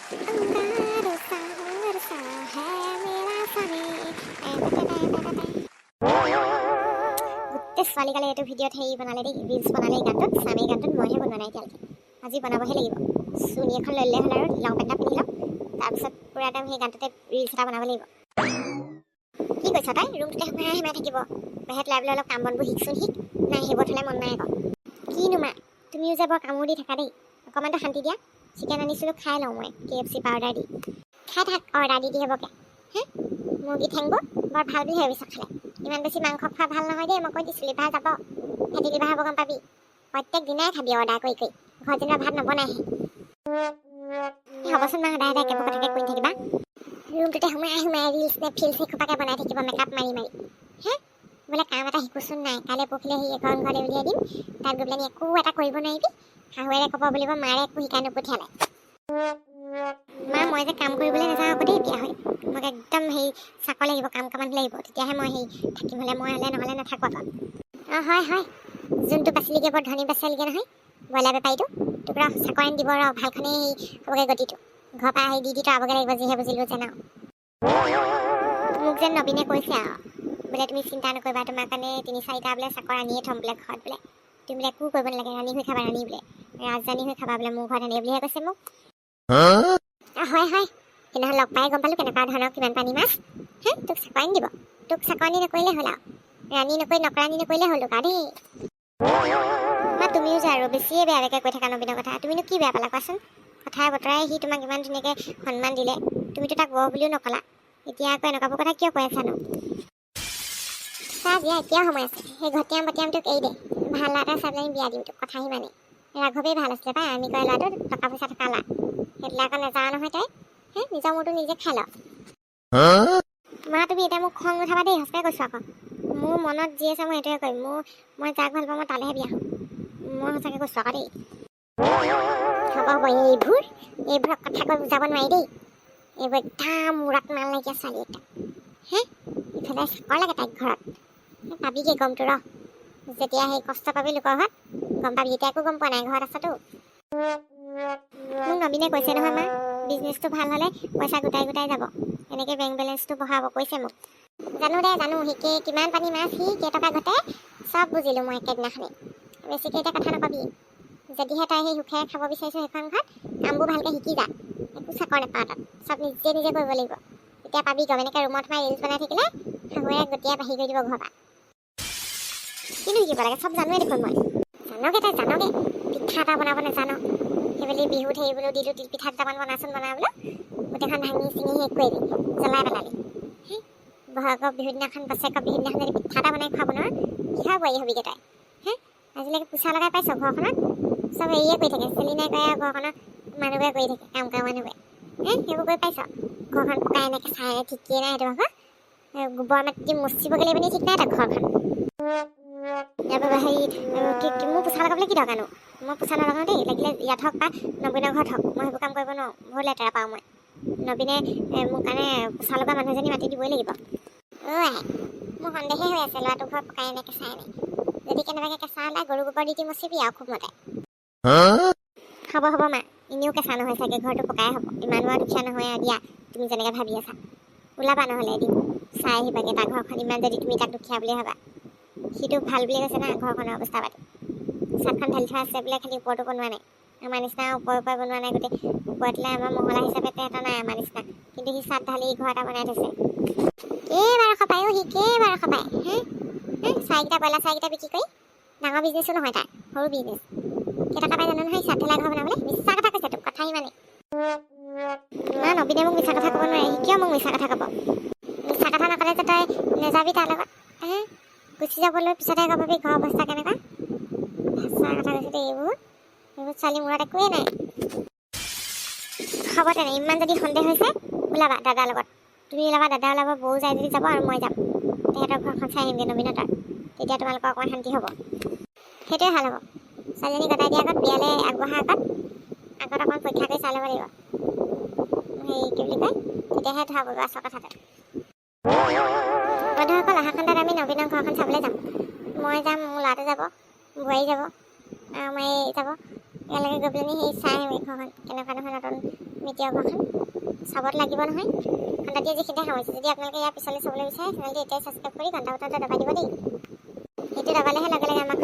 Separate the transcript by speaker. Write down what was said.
Speaker 1: अंगारों सा वरसा है मेरा सने গোটেই ছোৱালীকালে এইটো ভিডিঅ'ত হেৰি বনালে দেই, ৰিলচ বনালে। এই গানটোত স্বামী গানটোত মইহে বনোৱা নাই এতিয়ালৈকে। আজি বনাবহে লাগিব। চুনি এখন লৈ ল'লে হ'ল আৰু লং পেণ্ট এটা পিন্ধি ল'ম। তাৰপিছত পূৰা একদম সেই গানটোতে ৰিলচ এটা বনাব লাগিব। কি কৈছ তই? ৰুমটোতে সোমাই থাকিব। বাহিৰত ওলাই পেলাই অলপ কাম বনবোৰ শিকচোন শিক। নাই সেইবোৰ থ'লে মন নাই আকৌ। কিনো মা, তুমিও যে বৰ কামোৰ দি থাকা দেই। অকণমানটো শান্তি দিয়া। চিকেন আনিছিলোঁ, খাই লওঁ মই KFC পাউডাৰ দি। খাই থাক অৰ্ডাৰ দি হ'ব হে। মুৰ্গী ঠেংবোৰ বৰ ভাল বুলি ভাবিছ খালে। ইমান বেছি মাংস খোৱা ভাল নহয় দেই, মই কৈ দিছোঁ। লিভাৰ যাব, ফেটি লিভাৰ হ'ব, গম পাবি। প্ৰত্যেক দিনাই খাবি অৰ্ডাৰ কৰি কৰি। ঘৰত যেনিবা ভাত নবনাইহে। হ'বচোন মা, সদায় একেবোৰ কথাকে কৈ থাকিবা। ৰুমটোতে সোমাই ৰিলচ নে ফিল্চ এসোপাকে বনাই থাকিব মেকআপ মাৰি হে। বোলে কাম এটা শিকোচোন নাই, কাইলৈ পৰহিলৈ সেই এখন ঘৰলৈ উলিয়াই দিম। তাত গৈ পেলাই একো এটা কৰিব নোৱাৰিবি। শাহুৱেৰে ক'ব বুলিব মাৰে একো শিকাই নপঠিয়ালে। মা মই যে কাম কৰিবলৈ নাযাওঁ আকৌ দেই বিয়া হৈ। মোক একদম হেৰি চাকৰ লাগিব, কাম কামত লাগিব, তেতিয়াহে মই হেৰি থাকিম। মই হ'লে নহ'লে নাথাকোঁ আকৌ। অঁ হয় হয়, যোনটো বাচিলিগে বৰ ধনী বাচিলিগে নহয়, ব্ৰইলাৰ বেপাৰীটো। তোক ৰ চাকৰি আনি দিব ৰ, ভালখনেই হ'বগৈ গতিটো। ঘৰৰ পৰা আহি দি আবগৈ লাগিব, যিহে বুজিলোঁ যে ন। মোক যেন নবীনে কৈছে আৰু বোলে তুমি চিন্তা নকৰিবা, তোমাৰ কাৰণে 3-4টা বোলে চাকৰ আনিয়ে থ'ম বোলে ঘৰত বোলে। তুমি বোলে একো কৰিব নালাগে, ৰাণী হৈ খাবা, ৰাণী বোলে ৰাজধানী হৈ খাবা বোলে মোৰ ঘৰত আনি বুলিহে কৈছে মোক। হয় হয়, সেইদিনাখন লগ পাই গম পালোঁ কেনেকুৱা ধৰণৰ কিমান পানী মাছ। হে তোক চাকৰি আনি দিব, তোক চাকৰি নকৰিলে হ'ল আৰু। ৰাণী নকৰি নকৰাণী নকৰিলে হ'ল তোক আৰু দেই। মা তুমিও যে আৰু বেছিয়ে বেয়াকৈ কৈ থাকা নবীনৰ কথা। তুমিনো কি বেয়া পালা কোৱাচোন? কথাই বতৰাই সি তোমাক ইমান ধুনীয়াকৈ সন্মান দিলে, তুমিতো তাক বৰ বুলিও নকলা। এতিয়া আকৌ এনেকুৱাবোৰ কথা কিয় কৈ আছানো? চা বিয়া এতিয়াও সময় আছে। সেই ঘটিয়াম বটিয়ামটোক এৰি দে, ভাল ল'ৰা এটা চাই পেলাই বিয়া দিম তোক। কথা সিমানেই। ৰাঘৱেই ভাল আছিলে পাই, আমি কৰা ল'ৰাটো টকা পইচা থকা ল'ৰা। সেইবিলাক আকৌ নাযাওঁ নহয় তই। হে নিজৰ মূৰটো নিজে খাই ল। মা তুমি এতিয়া মোক খং নুঠাবা দেই, সঁচাকৈ কৈছোঁ আকৌ। মোৰ মনত যি আছে মই সেইটোৱে কৰিম। মই যাক ভাল পাওঁ মই তালৈহে বিয়া হ'ম। মই সঁচাকৈ কৈছোঁ আকৌ দেই। হ'ব হ'ব, এইবোৰক কথা কৈ বুজাব নোৱাৰি দেই। এইবোৰ একদম মূৰত মাল নাইকিয়া ছোৱালী এটা। হে ইফালে চাকৰ লাগে তাইক ঘৰত। পাবিগৈ গমটো ৰ, যেতিয়া সেই কষ্ট পাবি লোকৰ ঘৰত গম পাবি। এতিয়া একো গম পোৱা নাই, ঘৰত আছতো। মোক নবীনে কৈছে নহয় মা, বিজনেছটো ভাল হ'লে পইচা গোটাই গোটাই যাব, এনেকৈ বেংক বেলেঞ্চটো বঢ়াব কৈছে মোক। জানো দে জানো, সি কিমান পানী মাছ, সি কেইটকা ঘটে চব বুজিলোঁ মই একেদিনাখনেই। বেছিকৈ এতিয়া কথা নাপাবি। যদিহে তই সেই সুখেৰে খাব বিচাৰিছ সেইখন ঘৰত, কামবোৰ ভালকৈ শিকি যা। একো চাকৰ নাপাওঁ তাত, চব নিজে নিজে কৰিব লাগিব। তেতিয়া পাবি গম। এনেকৈ ৰুমত সোমাই ৰিলচ বনাই থাকিলে শাহুৱে গতিয়াই বাহিৰ কৰি দিব ঘৰৰ পৰা। কিনো শিকিব লাগে, চব জানোৱেই দেখোন মই। জানগে তই জানগে, পিঠা এটা বনাব নাজানো। সেইবুলি বিহুত হেৰি বোলো দিলোঁ তিল পিঠা দুটামান বনাচোন বনা বোলো, গোটেইখন ভাঙি চিঙি শেষ কৰি দিলি, জ্বলাই পেলালি। বহাগৰ বিহুৰ দিনাখন বছেৰেকৰ বিহুৰ দিনাখন যদি পিঠা এটা বনাই খুৱাব নোৱাৰ, কিহৰ বোৱাৰী হ'বিগৈ তই? হে আজিলৈকে পোছা লগাই পাইছ ঘৰখনত? চব এৰিয়ে কৰি থাকে, চেলিনাই কৰে আৰু ঘৰখনত মানুহবোৰে কৰি থাকে, কাম কৰা মানুহবোৰে। সেইবোৰ কৰি পাইছ? ঘৰখন পকাই এনেকৈ চাই ঠিকেই নাই সেইটো ভাগৰ। গোবৰ মাটি মচিবগৈ লাগিব নি ঠিক নাই তই ঘৰখন। হেৰি মোৰ পোছা লগাবলৈ কি দৰকাৰনো? মই পোছা নলগাওঁ দেই, লাগিলে ইয়াত হওক বা নবীনৰ ঘৰত হওক, মই সেইবোৰ কাম কৰিব নোৱাৰোঁ। বহুত লেতেৰা পাওঁ মই। নবীনে মোৰ কাৰণে পোছা লগা মানুহজনী মাতি দিবই লাগিব। মোৰ সন্দেহে হৈ আছে ল'ৰাটোৰ ঘৰত পকাই এনেকৈ চাই নাই। যদি কেনেবাকৈ কেঁচা ওলাই গৰু গোবৰ দি মচিবি আৰু খুব মতে। হ'ব হ'ব মা, এনেও কেঁচা নহয় চাগে, ঘৰটো পকাই হ'ব। ইমানো আৰু দুখীয়া নহয় আৰু দিয়া, তুমি যেনেকৈ ভাবি আছা। ওলাবা নহ'লে এদিন চাই আহিবাগৈ তাৰ ঘৰখন, ইমান যদি তুমি তাক দুখীয়া বুলিয়ে ভাবা। সিটো ভাল বুলিয়ে কৈছে না ঘৰখনৰ অৱস্থা পাতি। চাটখন ঢালি থোৱা আছে বোলে, খালি ওপৰটো বনোৱা নাই। আমাৰ নিচিনা ওপৰে বনোৱা নাই, গোটেই ওপৰতলৈ আমাৰ মহলা হিচাপে এটা নাই আমাৰ নিচিনা। কিন্তু সি চাট ঢালি ঘৰ এটা বনাই থৈছে। কেইবাৰশ পায় সি, কেইবাৰশ পায়। চাৰিকেইটা ব্ৰইলাৰ চাৰিকেইটা বিক্ৰী কৰি ডাঙৰ বিজনেছো নহয় তাৰ, সৰু বিজনেছ। কেইটকা পাই জানো নহয় চাট ঢালাই ঘৰ বনাবলৈ। মিছা কথা কৈছে তোক, কথা ইমানেই। মা নবীনে মোক মিছা কথা ক'ব নোৱাৰে, সি কিয় মোক মিছা কথা ক'ব? মিছা কথা নক'লে যে তই নেযাবি তাৰ লগত। গুচি যাবলৈ পিছতে গম পাবি ঘৰৰ অৱস্থা কেনেকুৱা। সঁচা কথা কৈছোঁ দেই, এইবোৰ ছোৱালী মূৰত একোৱেই নাই। হ'ব তেনে, ইমান যদি সন্দেহ হৈছে ওলাবা দাদাৰ লগত। তুমি ওলাবা, দাদা ওলাব, বৌ যায় যদি যাব আৰু মই যাম। তেহেঁতৰ ঘৰখন চাই আহিমগৈ নবীনৰ তাৰ। তেতিয়া তোমালোকৰ অকণমান শান্তি হ'ব। সেইটোৱে ভাল হ'ব। ছোৱালীজনী গতাই দিয়া আগত, বিয়ালৈ আগবঢ়া আগত অকণমান পৰীক্ষা কৰি চাই ল'ব লাগিব। হেৰি কি বুলি কয়, তেতিয়াহে ধৰা পৰিব আচল কথাটো। বন্ধুসকল, অহা খণ্ডত আমি নবীনৰ ঘৰখন চাবলৈ যাম। মই যাম, মোৰ ল'ৰাটো যাব, বোৱাৰী যাব, আৰু মই যাব। একেলগে গৈ পেলাই সেই চাই আহিম এই ঘৰখন কেনেকুৱা নহয়, নতুন মিটিৰৰ ঘৰখন চাবত লাগিব নহয়। ঘণ্টাটিয়ে যিখিনিতে সামৰিছে, যদি আপোনালোকে ইয়াৰ পিছলৈ চাবলৈ বিচাৰে তেনেহ'লে এতিয়াই ছাবস্ক্ৰাইব কৰি ঘণ্টা বটনটো দবাই দিব দেই। সেইটো দবালেহে লগে লগে আমাক